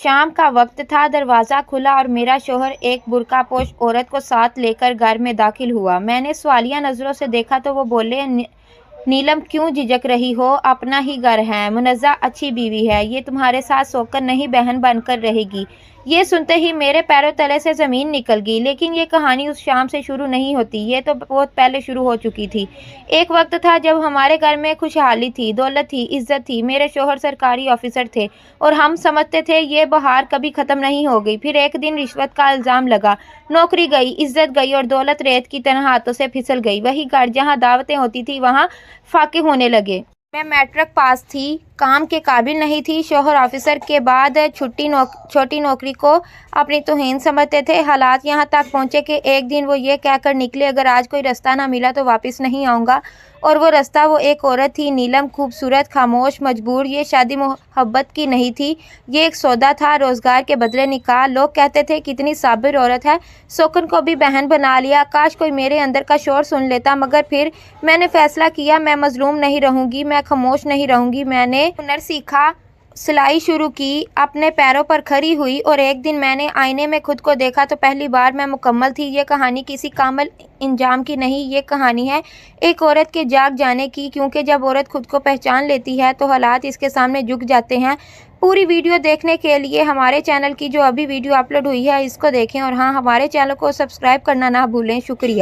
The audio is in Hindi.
शाम का वक्त था। दरवाज़ा खुला और मेरा शौहर एक बुर्कापोश औरत को साथ लेकर घर में दाखिल हुआ। मैंने सवालिया नज़रों से देखा तो वो बोले, नीलम क्यों झिझक रही हो? अपना ही घर है, मुनज़्ज़ा अच्छी बीवी है, ये तुम्हारे साथ सोकर नहीं बहन बनकर रहेगी। ये सुनते ही मेरे पैरों तले से ज़मीन निकल गई। लेकिन ये कहानी उस शाम से शुरू नहीं होती, ये तो बहुत पहले शुरू हो चुकी थी। एक वक्त था जब हमारे घर में खुशहाली थी, दौलत थी, इज़्ज़त थी। मेरे शौहर सरकारी ऑफिसर थे और हम समझते थे ये बहार कभी ख़त्म नहीं होगी। फिर एक दिन रिश्वत का इल्ज़ाम लगा, नौकरी गई, इज़्ज़त गई और दौलत रेत की तरह हाथों से फिसल गई। वही घर जहाँ दावतें होती थी वहाँ फाके होने लगे। मैं मैट्रिक पास थी, काम के काबिल नहीं थी। शौहर ऑफिसर के बाद छोटी नौकरी को अपनी तौहीन समझते थे। हालात यहाँ तक पहुँचे कि एक दिन वो ये कहकर निकले, अगर आज कोई रास्ता ना मिला तो वापस नहीं आऊँगा। और वो रास्ता वो एक औरत थी, नीलम, खूबसूरत, खामोश, मजबूर। ये शादी मोहब्बत की नहीं थी, ये एक सौदा था, रोज़गार के बदले निकाह। लोग कहते थे कितनी साबिर औरत है, शौकन को भी बहन बना लिया। काश कोई मेरे अंदर का शोर सुन लेता। मगर फिर मैंने फैसला किया, मैं मजलूम नहीं रहूँगी, मैं खामोश नहीं रहूँगी। मैंने हुनर सीखा, सिलाई शुरू की, अपने पैरों पर खड़ी हुई और एक दिन मैंने आईने में खुद को देखा तो पहली बार मैं मुकम्मल थी। ये कहानी किसी कामिल इंजाम की नहीं, ये कहानी है एक औरत के जाग जाने की। क्योंकि जब औरत खुद को पहचान लेती है तो हालात इसके सामने झुक जाते हैं। पूरी वीडियो देखने के लिए हमारे चैनल की जो अभी वीडियो अपलोड हुई है इसको देखें और हाँ, हमारे चैनल को सब्सक्राइब करना ना भूलें। शुक्रिया।